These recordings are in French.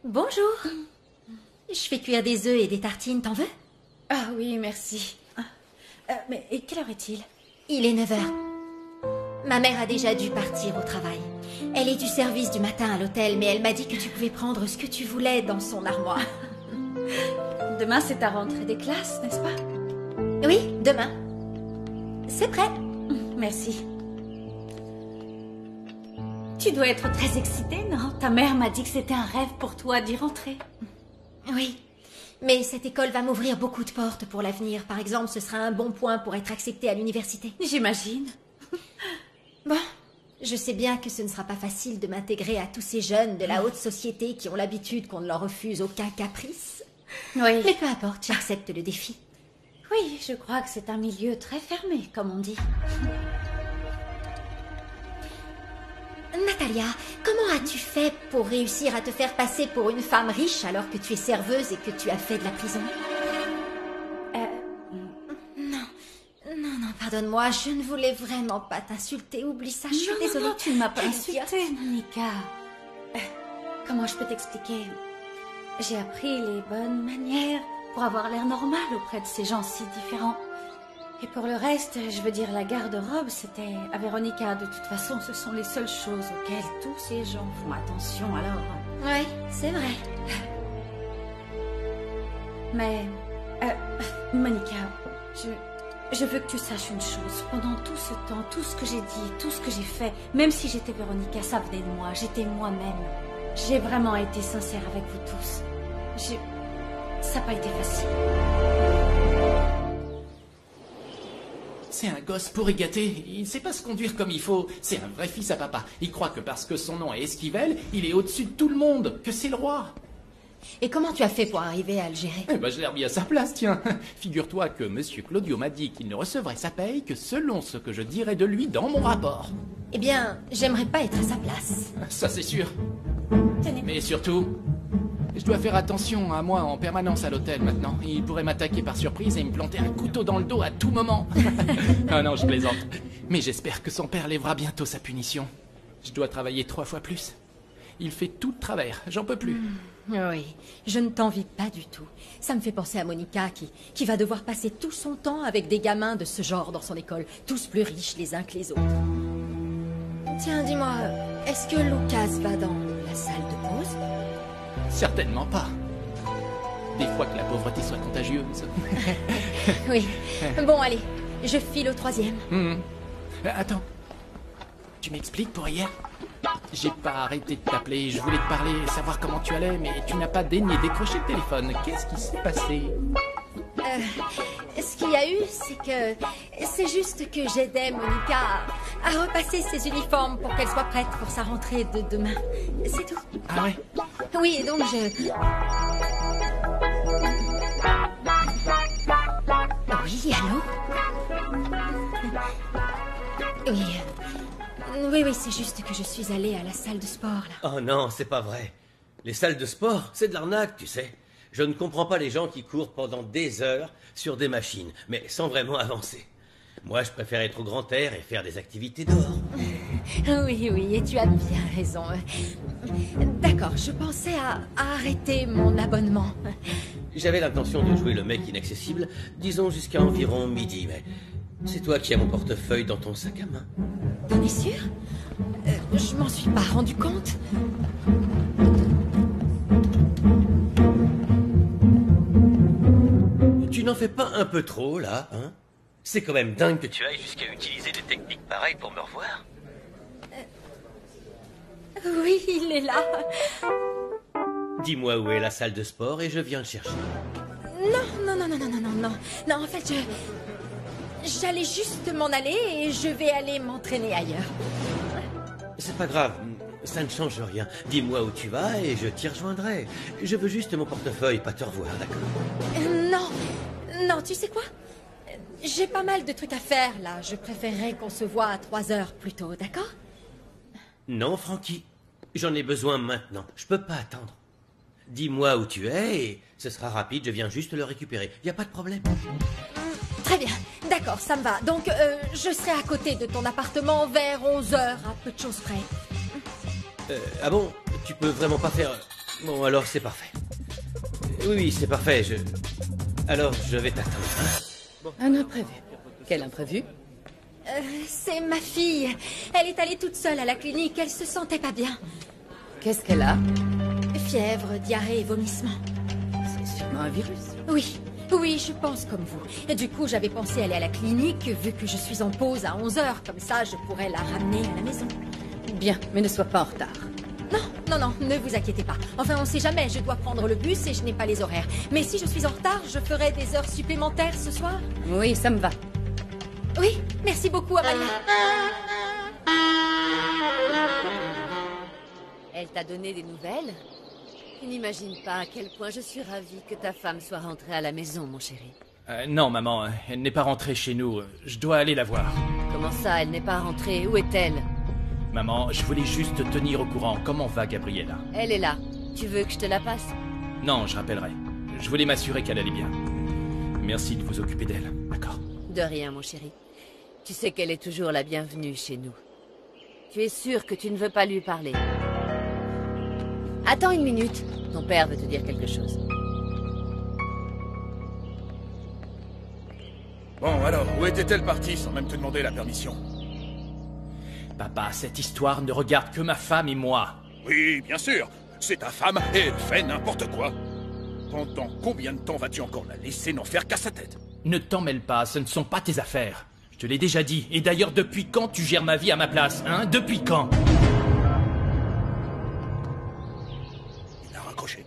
Bonjour. Je fais cuire des œufs et des tartines, t'en veux? Ah oui, merci. Mais et quelle heure est-il? Il est 9 heures. Ma mère a déjà dû partir au travail. Elle est du service du matin à l'hôtel, mais elle m'a dit que tu pouvais prendre ce que tu voulais dans son armoire. Demain, c'est ta rentrée des classes, n'est-ce pas? Oui, demain. C'est prêt. Merci. Tu dois être très excitée, non? Ta mère m'a dit que c'était un rêve pour toi d'y rentrer. Oui, mais cette école va m'ouvrir beaucoup de portes pour l'avenir. Par exemple, ce sera un bon point pour être acceptée à l'université. J'imagine. Bon, je sais bien que ce ne sera pas facile de m'intégrer à tous ces jeunes de la haute société qui ont l'habitude qu'on ne leur refuse aucun caprice. Oui. Mais peu importe, j'accepte le défi. Oui, je crois que c'est un milieu très fermé, comme on dit. Natalia, comment as-tu fait pour réussir à te faire passer pour une femme riche alors que tu es serveuse et que tu as fait de la prison? Non, pardonne-moi, je ne voulais vraiment pas t'insulter. Oublie ça, je suis désolée. Non, tu ne m'as pas Quelle insultée, idiote. Monica. Comment je peux t'expliquer? J'ai appris les bonnes manières pour avoir l'air normal auprès de ces gens si différents. Et pour le reste, je veux dire, la garde-robe, c'était à Véronica. De toute façon, ce sont les seules choses auxquelles tous ces gens font attention, alors... Oui, c'est vrai. Mais... Monica, je veux que tu saches une chose. Pendant tout ce temps, tout ce que j'ai dit, tout ce que j'ai fait, même si j'étais Véronica, ça venait de moi. J'étais moi-même. J'ai vraiment été sincère avec vous tous. Ça n'a pas été facile. C'est un gosse pourri gâté, il sait pas se conduire comme il faut, c'est un vrai fils à papa. Il croit que parce que son nom est Esquivel, il est au-dessus de tout le monde, que c'est le roi. Et comment tu as fait pour arriver à le gérer? Eh ben je l'ai remis à sa place, tiens. Figure-toi que monsieur Claudio m'a dit qu'il ne recevrait sa paye que selon ce que je dirais de lui dans mon rapport. Eh bien, j'aimerais pas être à sa place. Ça c'est sûr. Tenez. Mais surtout, je dois faire attention à moi en permanence à l'hôtel maintenant. Il pourrait m'attaquer par surprise et me planter un couteau dans le dos à tout moment. Ah non, je plaisante. Mais j'espère que son père lèvera bientôt sa punition. Je dois travailler 3 fois plus. Il fait tout de travers, j'en peux plus. Oui, je ne t'envie pas du tout. Ça me fait penser à Monica qui va devoir passer tout son temps avec des gamins de ce genre dans son école, tous plus riches les uns que les autres. Tiens, dis-moi, est-ce que Lucas va dans la salle de pause? Certainement pas. Des fois que la pauvreté soit contagieuse. Oui. Bon, allez, je file au 3e. Attends. Tu m'expliques pour hier? J'ai pas arrêté de t'appeler, je voulais te parler, savoir comment tu allais, mais tu n'as pas daigné décrocher le téléphone. Qu'est-ce qui s'est passé? Ce qu'il y a eu, c'est que... C'est juste que j'aidais Monica à repasser ses uniformes pour qu'elle soit prête pour sa rentrée de demain. C'est tout. Ah ouais? Oui, et donc je... Oui, allô? Oui. Oui, c'est juste que je suis allée à la salle de sport, là. Oh non, c'est pas vrai. Les salles de sport, c'est de l'arnaque, tu sais. Je ne comprends pas les gens qui courent pendant des heures sur des machines, mais sans vraiment avancer. Moi, je préfère être au grand air et faire des activités dehors. Oui, et tu as bien raison. D'accord, je pensais à arrêter mon abonnement. J'avais l'intention de jouer le mec inaccessible, disons jusqu'à environ midi, mais c'est toi qui as mon portefeuille dans ton sac à main. T'en es sûr? Je m'en suis pas rendu compte. Tu n'en fais pas un peu trop, là, hein? C'est quand même dingue que tu ailles jusqu'à utiliser des techniques pareilles pour me revoir. Oui, il est là. Dis-moi où est la salle de sport et je viens le chercher. Non, en fait, j'allais juste m'en aller et je vais aller m'entraîner ailleurs. C'est pas grave, ça ne change rien. Dis-moi où tu vas et je t'y rejoindrai. Je veux juste mon portefeuille, pas te revoir, d'accord? Non, tu sais quoi? J'ai pas mal de trucs à faire, là. Je préférerais qu'on se voit à 3 heures plus tôt, d'accord? Non, Frankie. J'en ai besoin maintenant. Je peux pas attendre. Dis-moi où tu es et ce sera rapide, je viens juste le récupérer. Y a pas de problème. Très bien, d'accord, ça me va. Donc, je serai à côté de ton appartement vers 11 heures, à peu de choses près. Ah bon? Tu peux vraiment pas faire... Bon, alors c'est parfait. Oui, c'est parfait, Alors, je vais t'attendre. Un imprévu. Quel imprévu? C'est ma fille. Elle est allée toute seule à la clinique, elle se sentait pas bien. Qu'est-ce qu'elle a? Fièvre, diarrhée et vomissement. C'est sûrement un virus. Oui, je pense comme vous. Et du coup, j'avais pensé aller à la clinique, vu que je suis en pause à 11 heures. Comme ça, je pourrais la ramener à la maison. Bien, mais ne sois pas en retard. Non, ne vous inquiétez pas. Enfin, on sait jamais, je dois prendre le bus et je n'ai pas les horaires. Mais si je suis en retard, je ferai des heures supplémentaires ce soir. Oui, ça me va. Oui, merci beaucoup, Amalia. Elle t'a donné des nouvelles? Tu n'imagines pas à quel point je suis ravie que ta femme soit rentrée à la maison, mon chéri. Non, maman, elle n'est pas rentrée chez nous. Je dois aller la voir. Comment ça, elle n'est pas rentrée? Où est-elle? Maman, je voulais juste te tenir au courant. Comment va Gabriella? Elle est là. Tu veux que je te la passe? Non, je rappellerai. Je voulais m'assurer qu'elle allait bien. Merci de vous occuper d'elle, d'accord? De rien, mon chéri. Tu sais qu'elle est toujours la bienvenue chez nous. Tu es sûr que tu ne veux pas lui parler? Attends une minute. Ton père veut te dire quelque chose. Bon, alors, où était-elle partie sans même te demander la permission? Papa, cette histoire ne regarde que ma femme et moi. Oui, bien sûr. C'est ta femme et elle fait n'importe quoi. Pendant combien de temps vas-tu encore la laisser n'en faire qu'à sa tête? Ne t'en mêle pas, ce ne sont pas tes affaires. Je te l'ai déjà dit. Et d'ailleurs, depuis quand tu gères ma vie à ma place, hein? Depuis quand? Il a raccroché.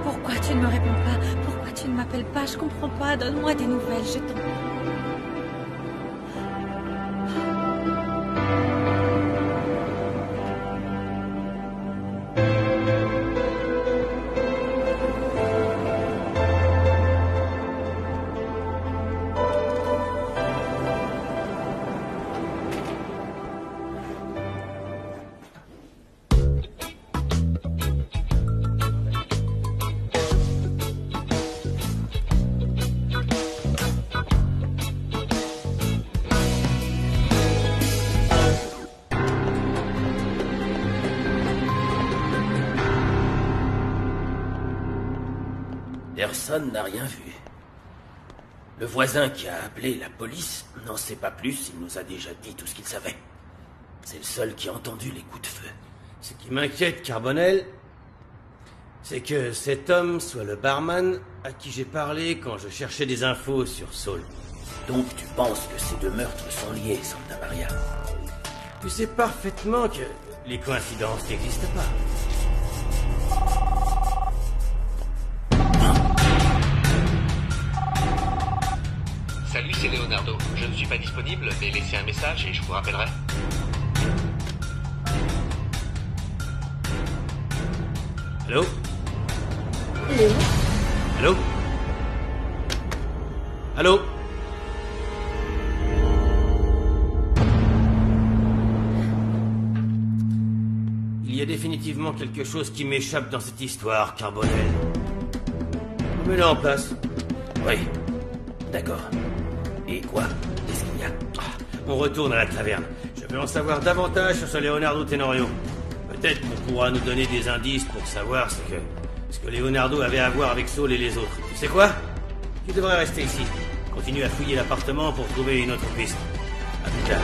Pourquoi tu ne me réponds pas? Pourquoi tu ne m'appelles pas? Je comprends pas. Donne-moi des nouvelles, je t'en prie. Personne n'a rien vu. Le voisin qui a appelé la police n'en sait pas plus, il nous a déjà dit tout ce qu'il savait. C'est le seul qui a entendu les coups de feu. Ce qui m'inquiète, Carbonel, c'est que cet homme soit le barman à qui j'ai parlé quand je cherchais des infos sur Saul. Donc tu penses que ces deux meurtres sont liés, Santa Maria? Tu sais parfaitement que les coïncidences n'existent pas. Salut, c'est Leonardo. Je ne suis pas disponible, mais laissez un message et je vous rappellerai. Allô? Léo? Allô? Allô? Il y a définitivement quelque chose qui m'échappe dans cette histoire, Carbonel. Remets-le en place. Oui. D'accord. Et quoi? Qu'est-ce qu'il y a? On retourne à la taverne. Je veux en savoir davantage sur ce Leonardo Tenorio. Peut-être qu'on pourra nous donner des indices pour savoir ce que Leonardo avait à voir avec Saul et les autres. Tu sais quoi? Tu devrais rester ici. Continue à fouiller l'appartement pour trouver une autre piste. À plus tard.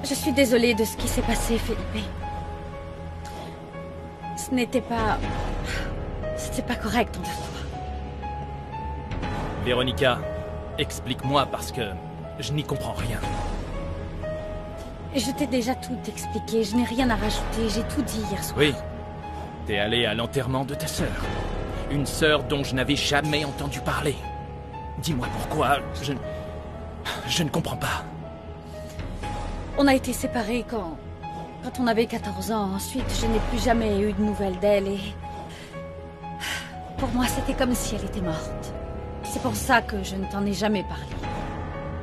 Je suis désolée de ce qui s'est passé, Felipe. Ce n'était pas... C'était pas correct envers toi. Véronica, explique-moi parce que je n'y comprends rien. Je t'ai déjà tout expliqué, je n'ai rien à rajouter, j'ai tout dit hier soir. Oui. T'es allé à l'enterrement de ta sœur. Une sœur dont je n'avais jamais entendu parler. Dis-moi pourquoi, je ne comprends pas. On a été séparés quand on avait 14 ans. Ensuite, je n'ai plus jamais eu de nouvelles d'elle et... Pour moi, c'était comme si elle était morte. C'est pour ça que je ne t'en ai jamais parlé.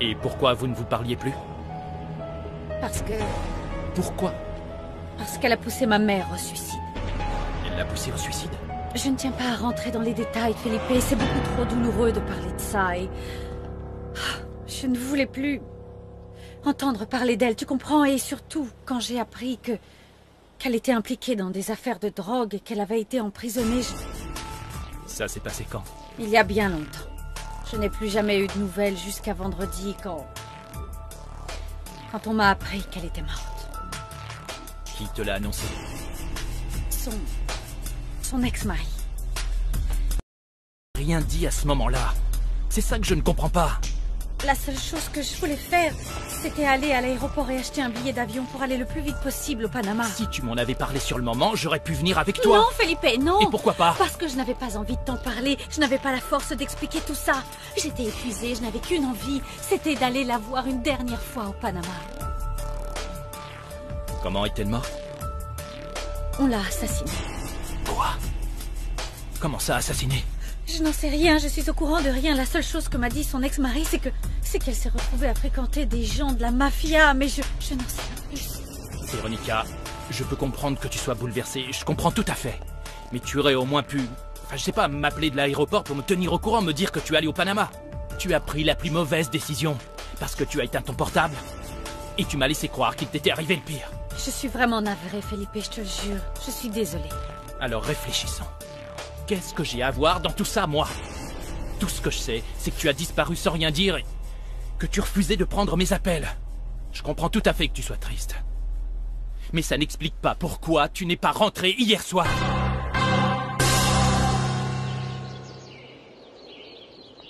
Et pourquoi vous ne vous parliez plus? Parce que... Pourquoi? Parce qu'elle a poussé ma mère au suicide. Elle l'a poussé au suicide? Je ne tiens pas à rentrer dans les détails, Felipe. C'est beaucoup trop douloureux de parler de ça et... Je ne voulais plus entendre parler d'elle, tu comprends? Et surtout, quand j'ai appris qu'elle était impliquée dans des affaires de drogue et qu'elle avait été emprisonnée, Ça s'est passé quand? Il y a bien longtemps. Je n'ai plus jamais eu de nouvelles jusqu'à vendredi quand on m'a appris qu'elle était morte. Qui te l'a annoncé? Son ex-mari. Rien dit à ce moment-là. C'est ça que je ne comprends pas. La seule chose que je voulais faire, c'était aller à l'aéroport et acheter un billet d'avion pour aller le plus vite possible au Panama. Si tu m'en avais parlé sur le moment, j'aurais pu venir avec toi. Non, Felipe, non. Et pourquoi pas? Parce que je n'avais pas envie de t'en parler. Je n'avais pas la force d'expliquer tout ça. J'étais épuisée, je n'avais qu'une envie. C'était d'aller la voir une dernière fois au Panama. Comment est-elle morte? On l'a assassinée. Quoi? Comment ça, assassinée? Je n'en sais rien, je suis au courant de rien. La seule chose que m'a dit son ex-mari, c'est qu'elle s'est retrouvée à fréquenter des gens de la mafia, mais je n'en sais pas plus. Véronica, je peux comprendre que tu sois bouleversée, je comprends tout à fait. Mais tu aurais au moins pu... Enfin, je sais pas, m'appeler de l'aéroport pour me tenir au courant, me dire que tu allais au Panama. Tu as pris la plus mauvaise décision, parce que tu as éteint ton portable. Et tu m'as laissé croire qu'il t'était arrivé le pire. Je suis vraiment navrée, Felipe, je te le jure. Je suis désolée. Alors réfléchissons. Qu'est-ce que j'ai à voir dans tout ça, moi? Tout ce que je sais, c'est que tu as disparu sans rien dire et que tu refusais de prendre mes appels. Je comprends tout à fait que tu sois triste. Mais ça n'explique pas pourquoi tu n'es pas rentré hier soir.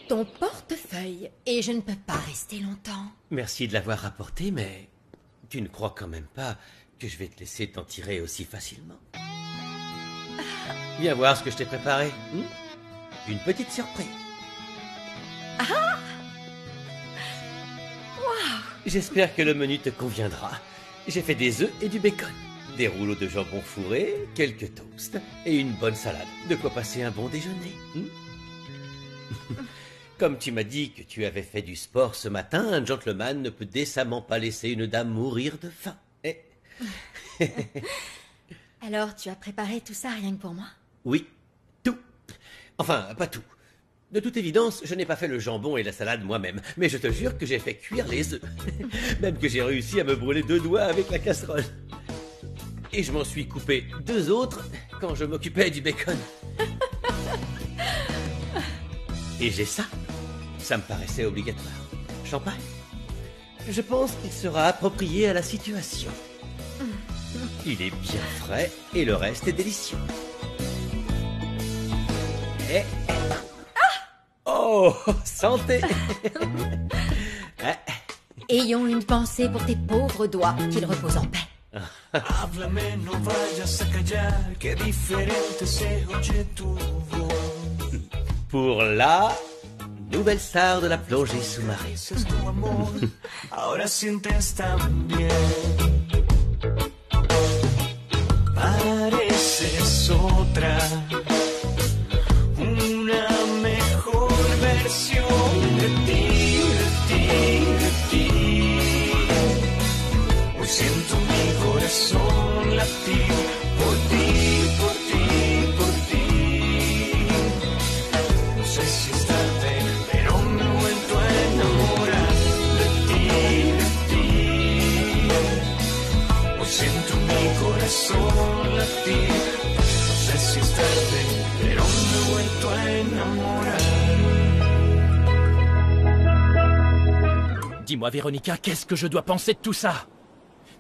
Ton portefeuille, et je ne peux pas rester longtemps. Merci de l'avoir rapporté, mais tu ne crois quand même pas que je vais te laisser t'en tirer aussi facilement? Viens voir ce que je t'ai préparé. Une petite surprise. Ah! Waouh! J'espère que le menu te conviendra. J'ai fait des œufs et du bacon, des rouleaux de jambon fourré, quelques toasts et une bonne salade. De quoi passer un bon déjeuner. Comme tu m'as dit que tu avais fait du sport ce matin, un gentleman ne peut décemment pas laisser une dame mourir de faim. Alors, tu as préparé tout ça rien que pour moi? Oui, tout. Enfin, pas tout. De toute évidence, je n'ai pas fait le jambon et la salade moi-même, mais je te jure que j'ai fait cuire les œufs. Même que j'ai réussi à me brûler 2 doigts avec la casserole. Et je m'en suis coupé 2 autres quand je m'occupais du bacon. Et j'ai ça. Ça me paraissait obligatoire. Champagne. Je pense qu'il sera approprié à la situation. Il est bien frais et le reste est délicieux. Oh, santé. Ayons une pensée pour tes pauvres doigts, qu'ils reposent en paix. Pour la nouvelle star de la plongée sous-marine. Pareces otra, una mejor versión de ti, de ti, de ti. Hoy siento mi corazón latir por ti, por ti, por ti. No sé si es tarde, pero me he vuelto a enamorar de ti, de ti. Hoy siento mi corazón latir. No sé si es tarde, pero me he vuelto a enamorar. Dis-moi, Véronica, qu'est-ce que je dois penser de tout ça?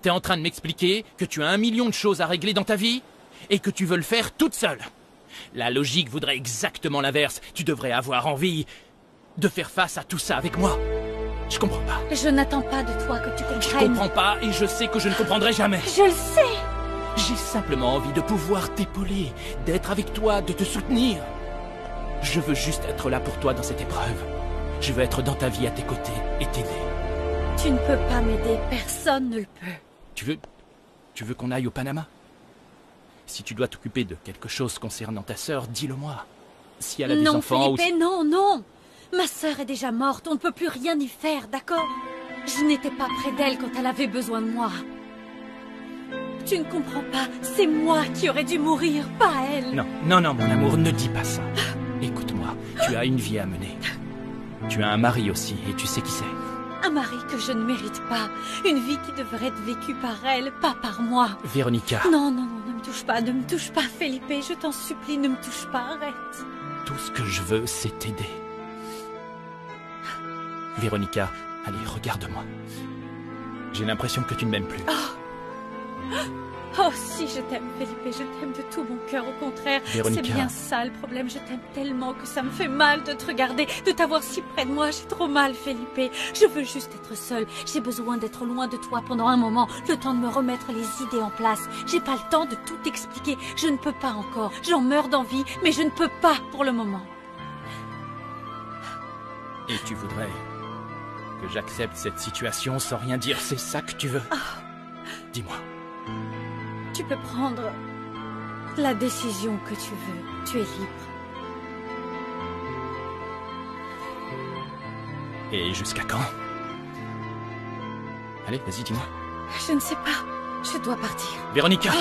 T'es en train de m'expliquer que tu as 1 million de choses à régler dans ta vie et que tu veux le faire toute seule. La logique voudrait exactement l'inverse. Tu devrais avoir envie de faire face à tout ça avec moi. Je comprends pas. Je n'attends pas de toi que tu Je comprennes. comprends pas et je sais que je ne comprendrai jamais. Je le sais. J'ai simplement envie de pouvoir t'épauler, d'être avec toi, de te soutenir. Je veux juste être là pour toi dans cette épreuve. Je veux être dans ta vie à tes côtés et t'aider. Tu ne peux pas m'aider, personne ne le peut. Tu veux qu'on aille au Panama? Si tu dois t'occuper de quelque chose concernant ta sœur, dis-le-moi. Si elle a des enfants Felipe, ou... non, non. Ma sœur est déjà morte, on ne peut plus rien y faire, d'accord? Je n'étais pas près d'elle quand elle avait besoin de moi. Tu ne comprends pas, c'est moi qui aurais dû mourir, pas elle. Non, non, non, mon amour, ne dis pas ça. Écoute-moi, tu as une vie à mener. Tu as un mari aussi, et tu sais qui c'est. Un mari que je ne mérite pas. Une vie qui devrait être vécue par elle, pas par moi. Véronica. Non, non, non, ne me touche pas, Felipe, je t'en supplie, ne me touche pas, arrête. Tout ce que je veux, c'est t'aider. Véronica, allez, regarde-moi. J'ai l'impression que tu ne m'aimes plus. Oh, si, je t'aime, Felipe, je t'aime de tout mon cœur, au contraire. Véronica. C'est bien ça le problème, je t'aime tellement que ça me fait mal de te regarder, de t'avoir si près de moi, j'ai trop mal, Felipe. Je veux juste être seule, j'ai besoin d'être loin de toi pendant un moment, le temps de me remettre les idées en place. J'ai pas le temps de tout expliquer, je ne peux pas encore, j'en meurs d'envie, mais je ne peux pas pour le moment. Et tu voudrais que j'accepte cette situation sans rien dire, c'est ça que tu veux? Dis-moi. Tu peux prendre la décision que tu veux. Tu es libre. Et jusqu'à quand? Allez, vas-y, dis-moi. Je ne sais pas. Je dois partir. Véronica!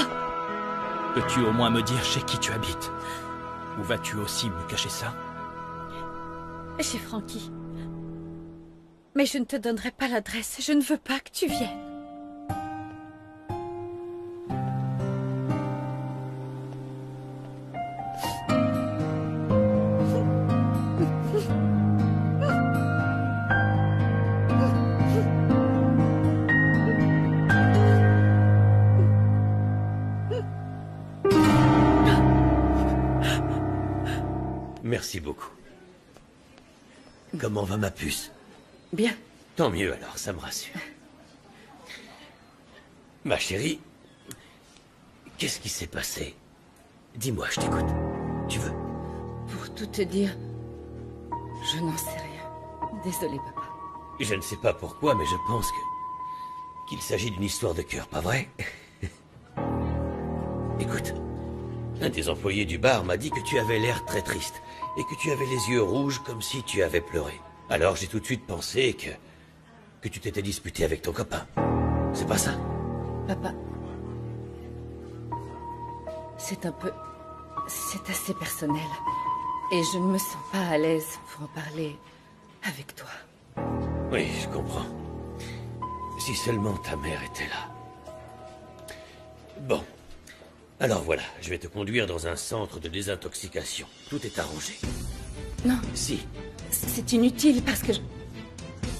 Peux-tu au moins me dire chez qui tu habites? Ou vas-tu aussi me cacher ça? Chez Frankie. Mais je ne te donnerai pas l'adresse. Je ne veux pas que tu viennes. Merci beaucoup. Comment va ma puce? Bien. Tant mieux alors, ça me rassure. Ma chérie, qu'est-ce qui s'est passé? Dis-moi, je t'écoute. Tu veux? Pour tout te dire, je n'en sais rien. Désolée, papa. Je ne sais pas pourquoi, mais je pense qu'il s'agit d'une histoire de cœur, pas vrai? Écoute, l'un des employés du bar m'a dit que tu avais l'air très triste et que tu avais les yeux rouges comme si tu avais pleuré. Alors j'ai tout de suite pensé que tu t'étais disputé avec ton copain. C'est pas ça? Papa, c'est assez personnel. Et je ne me sens pas à l'aise pour en parler avec toi. Oui, je comprends. Si seulement ta mère était là. Bon. Alors voilà, je vais te conduire dans un centre de désintoxication. Tout est arrangé. Non. Si. C'est inutile parce que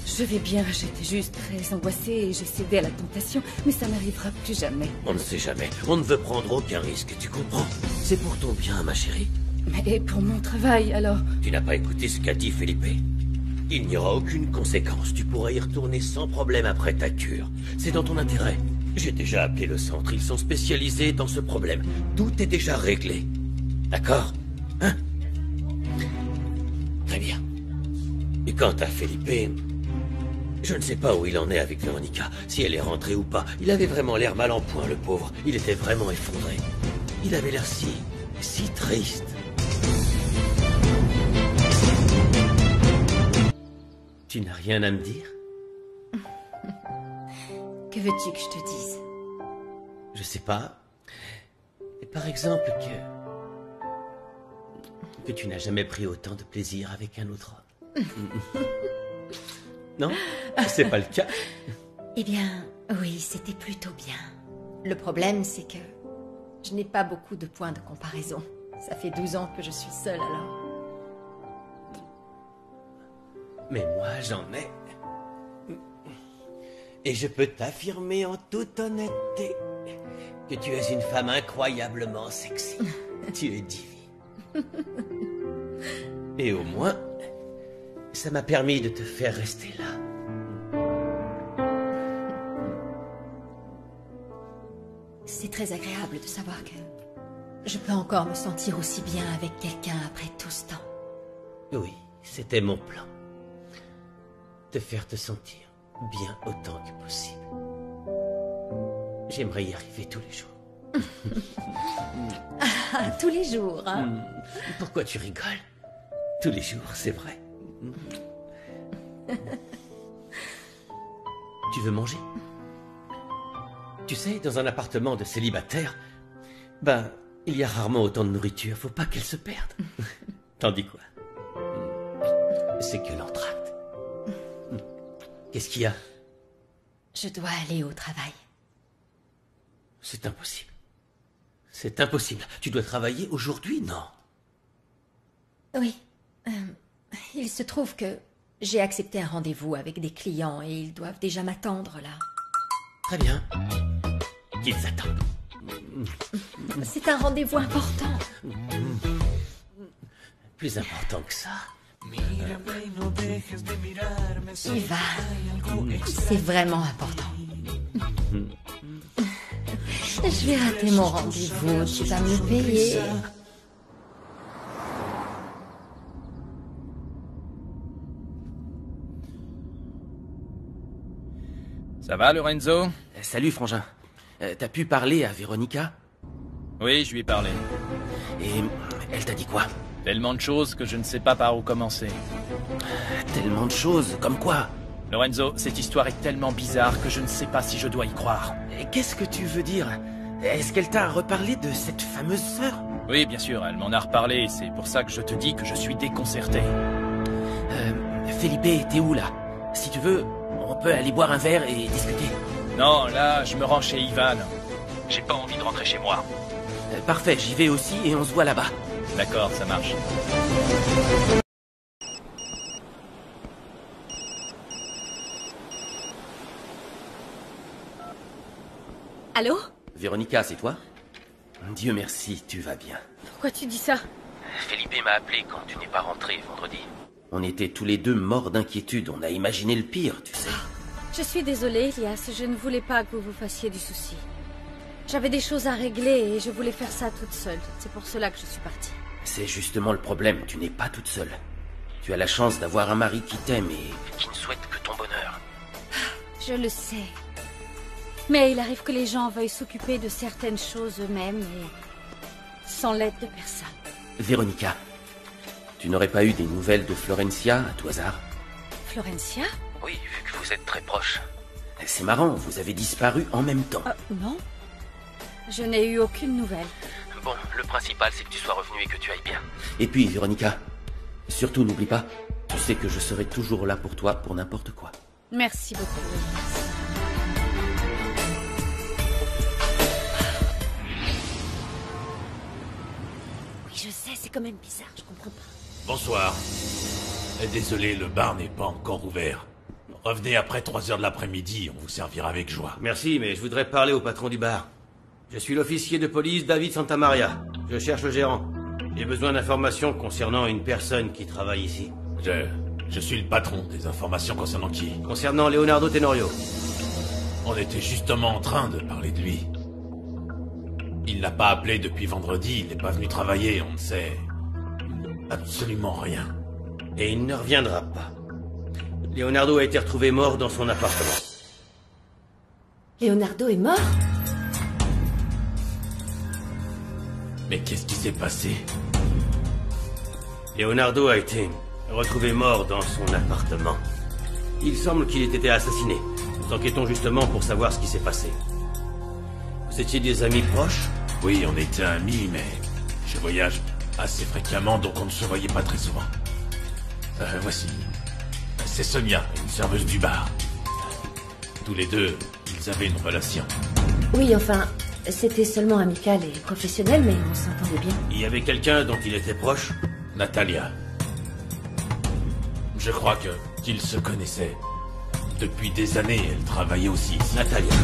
je vais bien. J'étais juste très angoissée et j'ai cédé à la tentation. Mais ça n'arrivera plus jamais. On ne sait jamais. On ne veut prendre aucun risque, tu comprends? C'est pour ton bien, ma chérie. Mais pour mon travail, alors... Tu n'as pas écouté ce qu'a dit Felipe. Il n'y aura aucune conséquence. Tu pourras y retourner sans problème après ta cure. C'est dans ton intérêt. J'ai déjà appelé le centre. Ils sont spécialisés dans ce problème. Tout est déjà réglé. D'accord? Hein? Très bien. Et quant à Felipe, je ne sais pas où il en est avec Véronica, si elle est rentrée ou pas. Il avait vraiment l'air mal en point, le pauvre. Il était vraiment effondré. Il avait l'air si triste. Tu n'as rien à me dire? Que veux-tu que je te dise? Je sais pas. Par exemple que tu n'as jamais pris autant de plaisir avec un autre homme. Non? C'est pas le cas? Eh bien, oui, c'était plutôt bien. Le problème, c'est que je n'ai pas beaucoup de points de comparaison. Ça fait 12 ans que je suis seule, alors... Mais moi, j'en ai. Et je peux t'affirmer en toute honnêteté que tu es une femme incroyablement sexy. Tu es divine. Et au moins, ça m'a permis de te faire rester là. C'est très agréable de savoir que je peux encore me sentir aussi bien avec quelqu'un après tout ce temps. Oui, c'était mon plan. Te faire te sentir bien autant que possible. J'aimerais y arriver tous les jours. Ah, tous les jours, hein. Pourquoi tu rigoles? Tous les jours, c'est vrai. Tu veux manger? Tu sais, dans un appartement de célibataire, il y a rarement autant de nourriture. Faut pas qu'elle se perde. Tandis quoi? C'est que l'entracte. Qu'est-ce qu'il y a? Je dois aller au travail. C'est impossible. C'est impossible. Tu dois travailler aujourd'hui, non? Oui. Il se trouve que j'ai accepté un rendez-vous avec des clients et ils doivent déjà m'attendre là. Très bien. Qu'ils attendent. C'est un rendez-vous important. Plus important que ça. Ivan, c'est vraiment important. Je vais rater mon rendez-vous, tu vas me le payer. Ça va, Lorenzo? Salut, frangin. T'as pu parler à Véronica? Oui, je lui ai parlé. Et elle t'a dit quoi? Tellement de choses que je ne sais pas par où commencer. Tellement de choses, comme quoi? Lorenzo, cette histoire est tellement bizarre que je ne sais pas si je dois y croire. Qu'est-ce que tu veux dire? Est-ce qu'elle t'a reparlé de cette fameuse sœur? Oui, bien sûr, elle m'en a reparlé, c'est pour ça que je te dis que je suis déconcerté. Felipe, t'es où, là? Si tu veux, on peut aller boire un verre et discuter. Non, là, je me rends chez Ivan. J'ai pas envie de rentrer chez moi. Parfait, j'y vais aussi et on se voit là-bas. D'accord, ça marche. Allô? Véronica, c'est toi? Dieu merci, tu vas bien. Pourquoi tu dis ça? Felipe m'a appelé quand tu n'es pas rentré vendredi. On était tous les deux morts d'inquiétude, on a imaginé le pire, tu sais. Je suis désolée, Elias, je ne voulais pas que vous vous fassiez du souci. J'avais des choses à régler et je voulais faire ça toute seule. C'est pour cela que je suis partie. C'est justement le problème, tu n'es pas toute seule. Tu as la chance d'avoir un mari qui t'aime et qui ne souhaite que ton bonheur. Je le sais. Mais il arrive que les gens veuillent s'occuper de certaines choses eux-mêmes et sans l'aide de personne. Véronica, tu n'aurais pas eu des nouvelles de Florencia à tout hasard? Florencia? Oui, vu que vous êtes très proches. C'est marrant, vous avez disparu en même temps. Non. Je n'ai eu aucune nouvelle. Bon, le principal c'est que tu sois revenu et que tu ailles bien. Et puis, Véronica, surtout n'oublie pas, tu sais que je serai toujours là pour toi pour n'importe quoi. Merci beaucoup, Elias. Oui, je sais, c'est quand même bizarre, je comprends pas. Bonsoir. Désolé, le bar n'est pas encore ouvert. Revenez après 3 heures de l'après-midi, on vous servira avec joie. Merci, mais je voudrais parler au patron du bar. Je suis l'officier de police David Santamaria. Je cherche le gérant. J'ai besoin d'informations concernant une personne qui travaille ici. Je suis le patron. Des informations concernant qui? Concernant Leonardo Tenorio. On était justement en train de parler de lui. Il n'a pas appelé depuis vendredi, il n'est pas venu travailler, on ne sait absolument rien. Et il ne reviendra pas. Leonardo a été retrouvé mort dans son appartement. Leonardo est mort? Mais qu'est-ce qui s'est passé? Leonardo a été retrouvé mort dans son appartement. Il semble qu'il ait été assassiné. Nous enquêtons justement pour savoir ce qui s'est passé. Vous étiez des amis proches? Oui, on était amis, mais je voyage assez fréquemment, donc on ne se voyait pas très souvent. Voici. C'est Sonia, une serveuse du bar. Tous les deux, ils avaient une relation. Oui, enfin, c'était seulement amical et professionnel, mais on s'entendait bien. Il y avait quelqu'un dont il était proche? Natalia. Je crois qu'ils se connaissaient. Depuis des années, elle travaillait aussi ici. Natalia.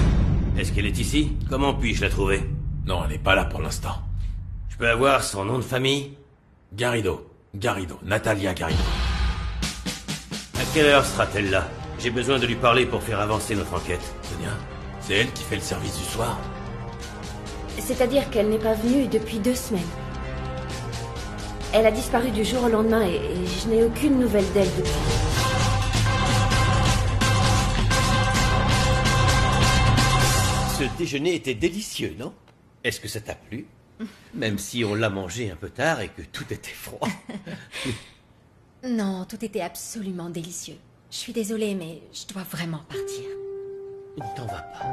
Est-ce qu'elle est ici? Comment puis-je la trouver? Non, elle n'est pas là pour l'instant. Je peux avoir son nom de famille? Garrido. Natalia Garrido. À quelle heure sera-t-elle là? J'ai besoin de lui parler pour faire avancer notre enquête. Sonia, c'est elle qui fait le service du soir? C'est-à-dire qu'elle n'est pas venue depuis 2 semaines. Elle a disparu du jour au lendemain et je n'ai aucune nouvelle d'elle depuis. Ce déjeuner était délicieux, non? Est-ce que ça t'a plu? Même si on l'a mangé un peu tard et que tout était froid. Non, tout était absolument délicieux. Je suis désolée, mais je dois vraiment partir. Ne t'en vas pas.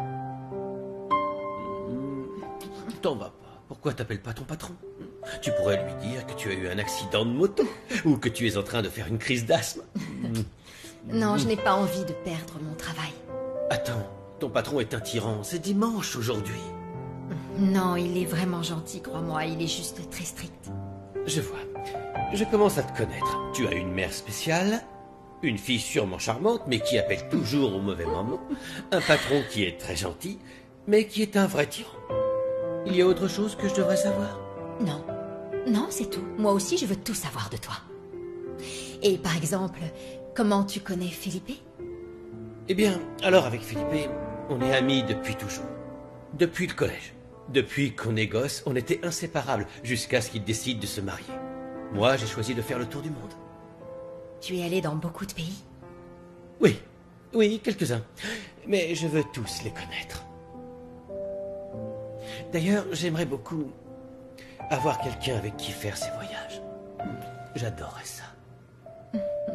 Ne t'en vas pas. Pourquoi t'appelles pas ton patron? Tu pourrais lui dire que tu as eu un accident de moto ou que tu es en train de faire une crise d'asthme. Non, je n'ai pas envie de perdre mon travail. Attends, ton patron est un tyran. C'est dimanche aujourd'hui. Non, il est vraiment gentil, crois-moi. Il est juste très strict. Je vois. Je commence à te connaître. Tu as une mère spéciale, une fille sûrement charmante, mais qui appelle toujours au mauvais moment, un patron qui est très gentil, mais qui est un vrai tyran. Il y a autre chose que je devrais savoir? Non. Non, c'est tout. Moi aussi, je veux tout savoir de toi. Et par exemple, comment tu connais Felipe? Eh bien, alors avec Felipe, on est amis depuis toujours. Depuis le collège. Depuis qu'on est gosse, on était inséparables jusqu'à ce qu'il décide de se marier. Moi, j'ai choisi de faire le tour du monde. Tu es allé dans beaucoup de pays? Oui, oui, quelques-uns. Mais je veux tous les connaître. D'ailleurs, j'aimerais beaucoup avoir quelqu'un avec qui faire ces voyages. J'adorerais ça.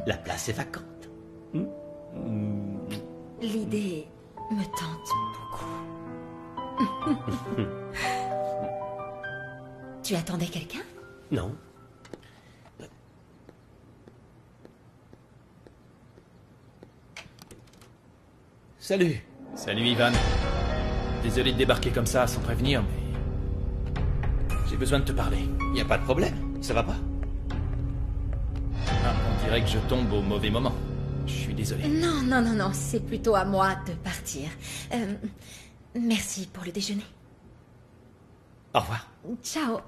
La place est vacante. L'idée me tente beaucoup. Tu attendais quelqu'un? Non. Salut. Salut Ivan. Désolé de débarquer comme ça sans prévenir, mais... j'ai besoin de te parler. Y a pas de problème, ça va pas? Ah, on dirait que je tombe au mauvais moment. Je suis désolé. Non, non, non, non, c'est plutôt à moi de partir. Merci pour le déjeuner. Au revoir. Ciao.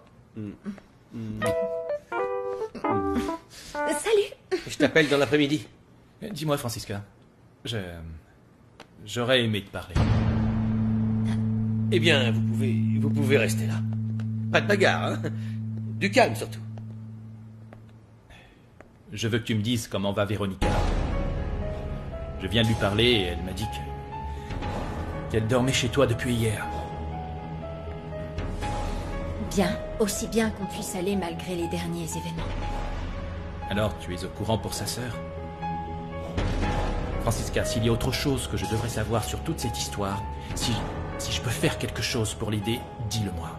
Salut. Je t'appelle dans l'après-midi. Dis-moi, Francisca. J'aurais aimé te parler. Eh bien, vous pouvez rester là. Pas de bagarre, hein? Du calme, surtout. Je veux que tu me dises comment va Véronica. Je viens de lui parler et elle m'a dit qu'elle dormait chez toi depuis hier. Bien, aussi bien qu'on puisse aller malgré les derniers événements. Alors, tu es au courant pour sa sœur? Francisca, s'il y a autre chose que je devrais savoir sur toute cette histoire, si je peux faire quelque chose pour l'aider, dis-le-moi.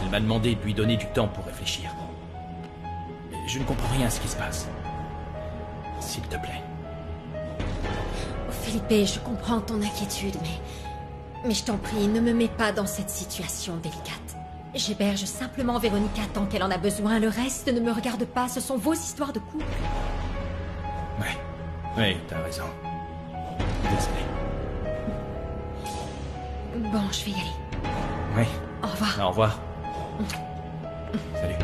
Elle m'a demandé de lui donner du temps pour réfléchir. Mais je ne comprends rien à ce qui se passe. S'il te plaît. Felipe, je comprends ton inquiétude, mais je t'en prie, ne me mets pas dans cette situation délicate. J'héberge simplement Véronica tant qu'elle en a besoin. Le reste ne me regarde pas, ce sont vos histoires de couple. Oui, t'as raison. Désolé. Bon, je vais y aller. Oui. Au revoir. Au revoir. Salut.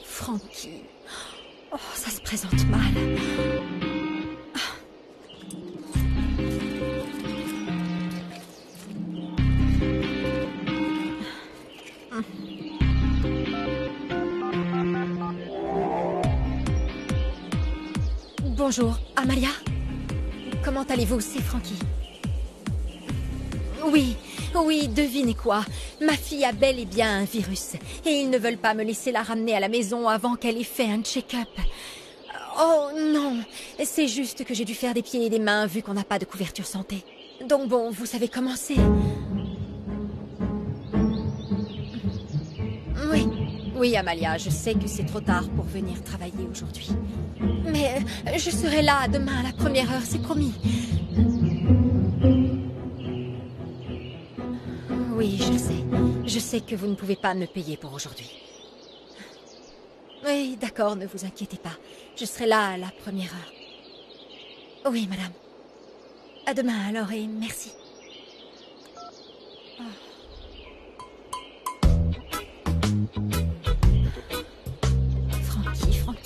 Frankie. Oh, ça se présente mal. Bonjour, Amalia. Comment allez-vous? C'est Frankie. Oui, devinez quoi? Ma fille a bel et bien un virus. Et ils ne veulent pas me laisser la ramener à la maison avant qu'elle ait fait un check-up. Oh non, c'est juste que j'ai dû faire des pieds et des mains vu qu'on n'a pas de couverture santé. Donc bon, vous savez comment c'est. Oui, Amalia, je sais que c'est trop tard pour venir travailler aujourd'hui. Mais je serai là demain à la première heure, c'est promis. Oui, je sais. Je sais que vous ne pouvez pas me payer pour aujourd'hui. Oui, d'accord, ne vous inquiétez pas. Je serai là à la première heure. Oui, madame. À demain alors et merci.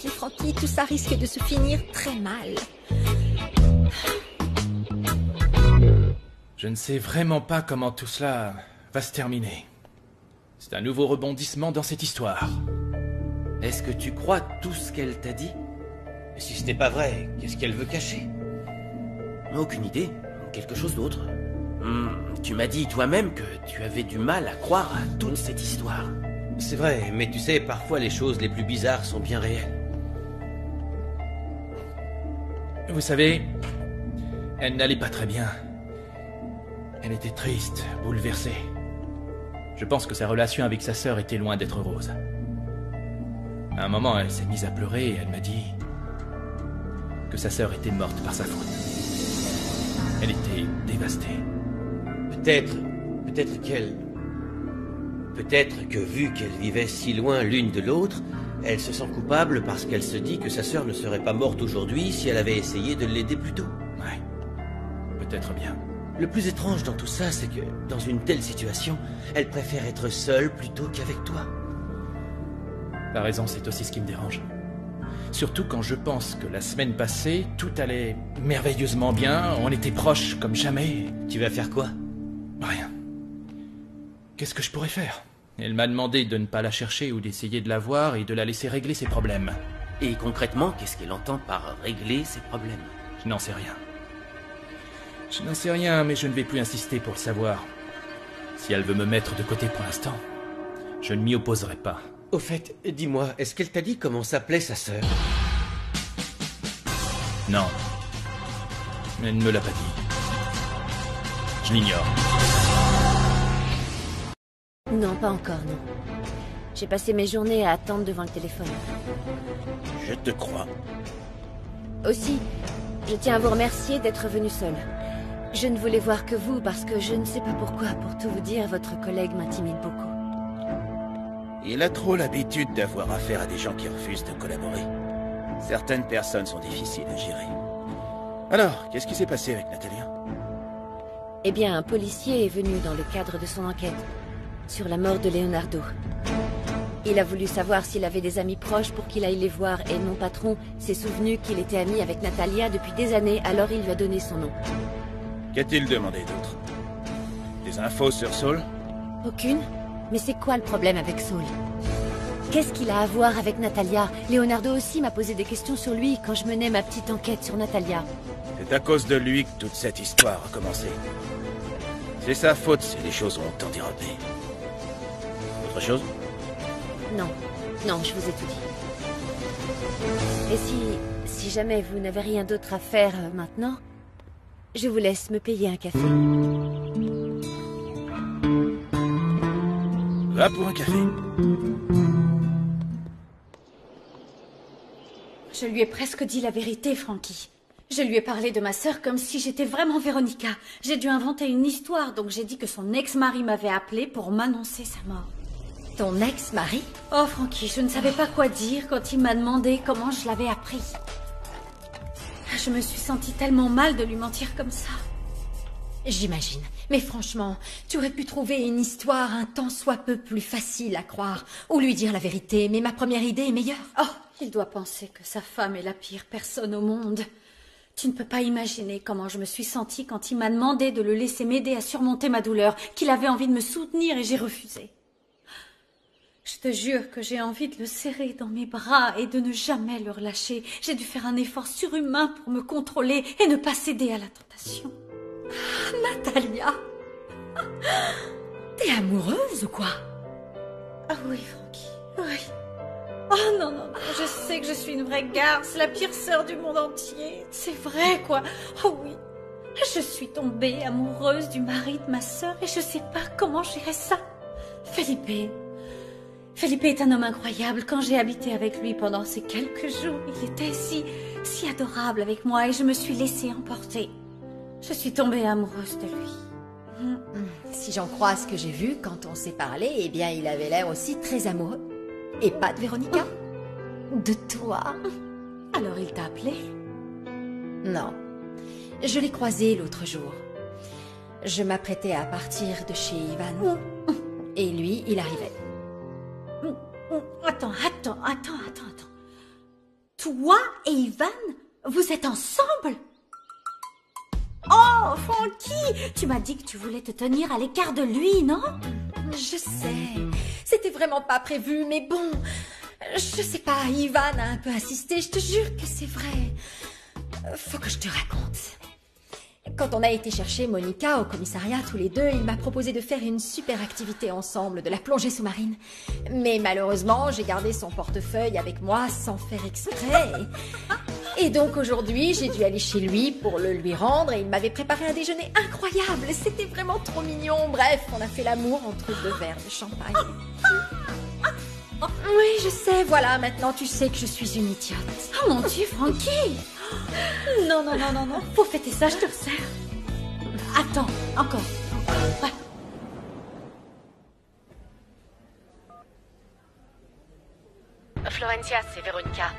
Francky, tout ça risque de se finir très mal. Je ne sais vraiment pas comment tout cela va se terminer. C'est un nouveau rebondissement dans cette histoire. Est-ce que tu crois tout ce qu'elle t'a dit? Et si ce n'est pas vrai, qu'est-ce qu'elle veut cacher? Aucune idée. Quelque chose d'autre. Tu m'as dit toi-même que tu avais du mal à croire à toute cette histoire. C'est vrai, mais tu sais, parfois les choses les plus bizarres sont bien réelles. Vous savez, elle n'allait pas très bien. Elle était triste, bouleversée. Je pense que sa relation avec sa sœur était loin d'être rose. À un moment, elle s'est mise à pleurer et elle m'a dit que sa sœur était morte par sa faute. Elle était dévastée. Peut-être que vu qu'elle vivait si loin l'une de l'autre, elle se sent coupable parce qu'elle se dit que sa sœur ne serait pas morte aujourd'hui si elle avait essayé de l'aider plus tôt. Ouais, peut-être bien. Le plus étrange dans tout ça, c'est que, dans une telle situation, elle préfère être seule plutôt qu'avec toi. La raison, c'est aussi ce qui me dérange. Surtout quand je pense que la semaine passée, tout allait merveilleusement bien, on était proches comme jamais. Tu vas faire quoi? Rien. Qu'est-ce que je pourrais faire? Elle m'a demandé de ne pas la chercher ou d'essayer de la voir et de la laisser régler ses problèmes. Et concrètement, qu'est-ce qu'elle entend par régler ses problèmes? Je n'en sais rien. Je n'en sais rien, mais je ne vais plus insister pour le savoir. Si elle veut me mettre de côté pour l'instant, je ne m'y opposerai pas. Au fait, dis-moi, est-ce qu'elle t'a dit comment s'appelait sa sœur? Non. Elle ne me l'a pas dit. Je l'ignore. Non, pas encore, non. J'ai passé mes journées à attendre devant le téléphone. Je te crois. Aussi, je tiens à vous remercier d'être venu seul. Je ne voulais voir que vous parce que je ne sais pas pourquoi, pour tout vous dire, votre collègue m'intimide beaucoup. Il a trop l'habitude d'avoir affaire à des gens qui refusent de collaborer. Certaines personnes sont difficiles à gérer. Alors, qu'est-ce qui s'est passé avec Natalia? Eh bien, un policier est venu dans le cadre de son enquête sur la mort de Leonardo. Il a voulu savoir s'il avait des amis proches pour qu'il aille les voir et mon patron s'est souvenu qu'il était ami avec Natalia depuis des années, alors il lui a donné son nom. Qu'a-t-il demandé d'autre? Des infos sur Saul? Aucune? Mais c'est quoi le problème avec Saul? Qu'est-ce qu'il a à voir avec Natalia? Leonardo aussi m'a posé des questions sur lui quand je menais ma petite enquête sur Natalia. C'est à cause de lui que toute cette histoire a commencé. C'est sa faute si les choses ont autant dérapé. Autre chose? Non, je vous ai tout dit. Et si jamais vous n'avez rien d'autre à faire maintenant, je vous laisse me payer un café. Va pour un café. Je lui ai presque dit la vérité, Francky. Je lui ai parlé de ma sœur comme si j'étais vraiment Véronica. J'ai dû inventer une histoire, donc j'ai dit que son ex-mari m'avait appelé pour m'annoncer sa mort. Ton ex-mari? Oh, Francky, je ne savais pas quoi dire quand il m'a demandé comment je l'avais appris. Je me suis sentie tellement mal de lui mentir comme ça. J'imagine. Mais franchement, tu aurais pu trouver une histoire un tant soit peu plus facile à croire. Ou lui dire la vérité, mais ma première idée est meilleure. Oh, il doit penser que sa femme est la pire personne au monde. Tu ne peux pas imaginer comment je me suis sentie quand il m'a demandé de le laisser m'aider à surmonter ma douleur, qu'il avait envie de me soutenir et j'ai refusé. Je te jure que j'ai envie de le serrer dans mes bras et de ne jamais le relâcher. J'ai dû faire un effort surhumain pour me contrôler et ne pas céder à la tentation. Natalia, t'es amoureuse ou quoi? Ah oui, Francky, oui. Oh non, je sais que je suis une vraie garce, la pire sœur du monde entier. C'est vrai, quoi. Oh oui, je suis tombée amoureuse du mari de ma sœur et je sais pas comment gérer ça. Felipe est un homme incroyable. Quand j'ai habité avec lui pendant ces quelques jours, il était si adorable avec moi et je me suis laissée emporter. Je suis tombée amoureuse de lui. Si j'en crois ce que j'ai vu quand on s'est parlé, eh bien il avait l'air aussi très amoureux. Et pas de Véronica? De toi? Alors il t'a appelé? Non. Je l'ai croisé l'autre jour. Je m'apprêtais à partir de chez Ivan. Et lui, il arrivait. Attends. Toi et Ivan, vous êtes ensemble? Oh, Frankie, tu m'as dit que tu voulais te tenir à l'écart de lui, non? Je sais, c'était vraiment pas prévu, mais bon, je sais pas, Ivan a un peu insisté, je te jure que c'est vrai. Faut que je te raconte. Quand on a été chercher Monica au commissariat tous les deux, il m'a proposé de faire une super activité ensemble, de la plongée sous-marine. Mais malheureusement, j'ai gardé son portefeuille avec moi sans faire exprès. Et donc aujourd'hui, j'ai dû aller chez lui pour le lui rendre et il m'avait préparé un déjeuner incroyable. C'était vraiment trop mignon. Bref, on a fait l'amour entre 2 verres de champagne. Oui, je sais, voilà, maintenant tu sais que je suis une idiote. Oh mon Dieu, Frankie! Non. Faut fêter ça, je te le sers. Attends, encore. Ouais. Florencia, c'est Veronica.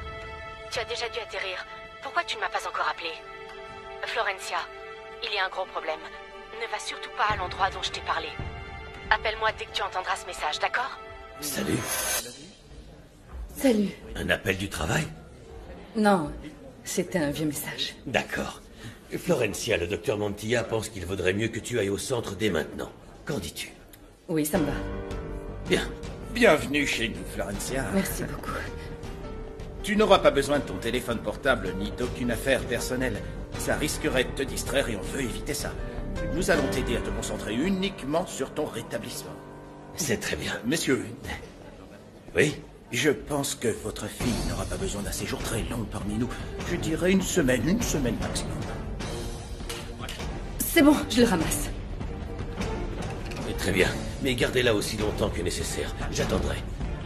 Tu as déjà dû atterrir. Pourquoi tu ne m'as pas encore appelé? Florencia, il y a un gros problème. Ne va surtout pas à l'endroit dont je t'ai parlé. Appelle-moi dès que tu entendras ce message, d'accord? Salut. Salut. Un appel du travail? Non, c'était un vieux message. D'accord. Florencia, le docteur Mantilla pense qu'il vaudrait mieux que tu ailles au centre dès maintenant. Qu'en dis-tu? Oui, ça me va. Bien. Bienvenue chez nous, Florencia. Merci beaucoup. Tu n'auras pas besoin de ton téléphone portable ni d'aucune affaire personnelle. Ça risquerait de te distraire et on veut éviter ça. Nous allons t'aider à te concentrer uniquement sur ton rétablissement. C'est très bien. Messieurs. Oui? Je pense que votre fille n'aura pas besoin d'un séjour très long parmi nous. Je dirais une semaine maximum. C'est bon, je le ramasse. Très bien, mais gardez-la aussi longtemps que nécessaire. J'attendrai.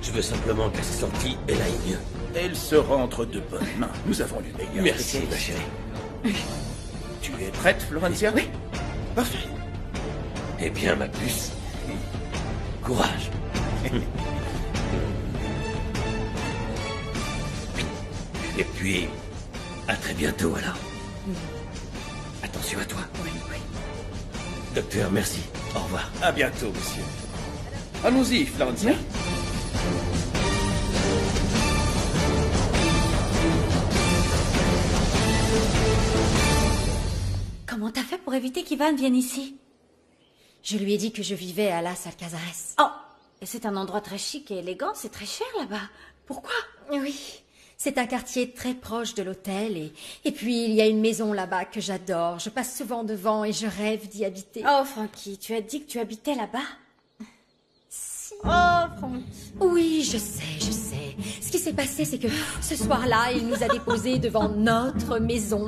Je veux simplement qu'à sa sortie, elle aille mieux. Elle sera entre de bonnes mains. Nous avons les meilleurs. Merci, ma chérie. Tu es prête, Florencia? Oui. Parfait. Eh bien, ma puce, courage. Et puis, à très bientôt alors. Attention à toi. Oui. Docteur, merci. Au revoir. À bientôt, monsieur. Allons-y, Florencia. Comment t'as fait pour éviter qu'Ivan vienne ici? Je lui ai dit que je vivais à Las Alcázares. Oh, et c'est un endroit très chic et élégant, c'est très cher là-bas. Pourquoi? Oui, c'est un quartier très proche de l'hôtel et puis il y a une maison là-bas que j'adore. Je passe souvent devant et je rêve d'y habiter. Oh, Frankie, tu as dit que tu habitais là-bas? Si. Oh, Frankie. Oui, je sais. Ce qui s'est passé, c'est que ce soir-là, il nous a déposés devant notre maison,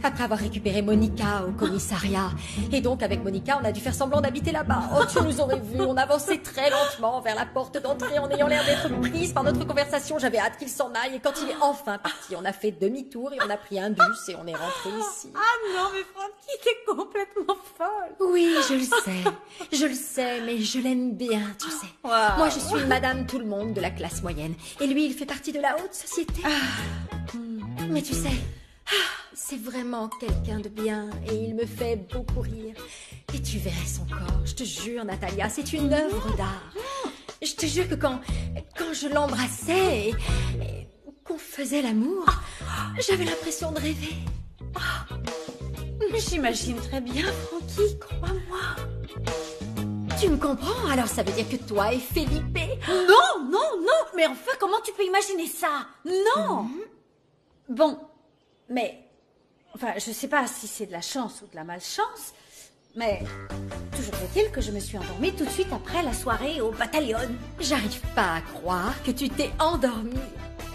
après avoir récupéré Monica au commissariat. Et donc, avec Monica, on a dû faire semblant d'habiter là-bas. Oh, tu nous aurais vus, on avançait très lentement vers la porte d'entrée en ayant l'air d'être prise par notre conversation. J'avais hâte qu'il s'en aille et quand il est enfin parti, on a fait demi-tour et on a pris un bus et on est rentré ici. Ah non, mais Frankie, t'es complètement folle. Oui, je le sais, mais je l'aime bien, tu sais. Wow. Moi, je suis Madame Tout-le-Monde de la classe moyenne. Et lui, il fait partie de la haute société. Mais tu sais, c'est vraiment quelqu'un de bien et il me fait beaucoup rire. Et tu verrais son corps, je te jure, Natalia, c'est une œuvre d'art. Je te jure que quand je l'embrassais et qu'on faisait l'amour, j'avais l'impression de rêver. J'imagine très bien, Frankie, crois-moi. Tu me comprends? Alors ça veut dire que toi et Felipe... Non, mais enfin, comment tu peux imaginer ça? Non. Bon, mais... Enfin, je sais pas si c'est de la chance ou de la malchance, mais... Toujours est-il que je me suis endormie tout de suite après la soirée au bataillon. J'arrive pas à croire que tu t'es endormie.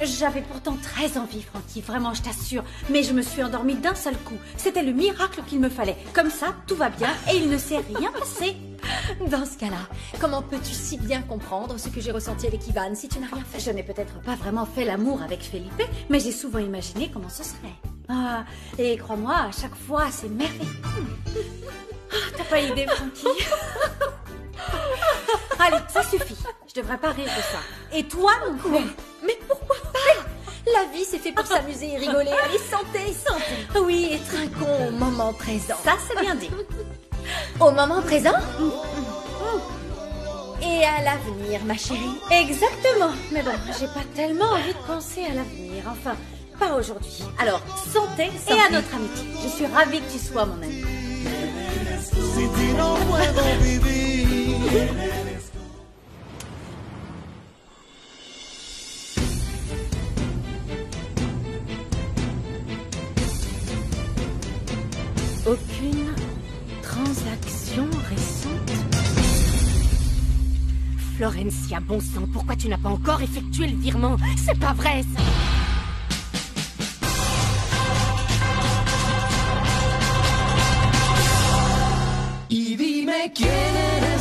J'avais pourtant très envie, Frankie, vraiment, je t'assure. Mais je me suis endormie d'un seul coup. C'était le miracle qu'il me fallait. Comme ça, tout va bien et il ne s'est rien passé. Dans ce cas-là, comment peux-tu si bien comprendre ce que j'ai ressenti avec Ivan si tu n'as rien fait? Je n'ai peut-être pas vraiment fait l'amour avec Felipe, mais j'ai souvent imaginé comment ce serait. Ah, et crois-moi, à chaque fois, c'est merveilleux. T'as pas idée, Frankie. Allez, ça suffit. Je devrais pas rire de ça. Et toi non plus. Mais pourquoi pas? La vie, c'est fait pour s'amuser et rigoler. Allez, santé, santé. Oui, et trinquons au moment présent. Ça, c'est bien dit. Au moment présent et à l'avenir, ma chérie. Exactement. Mais bon, j'ai pas tellement envie de penser à l'avenir. Enfin, pas aujourd'hui. Alors, santé et à notre amitié. Je suis ravie que tu sois mon ami. Si ti no puedo vivir. Aucune transaction récente. Florencia, bon sang, pourquoi tu n'as pas encore effectué le virement? C'est pas vrai, ça! Y dime quién eres.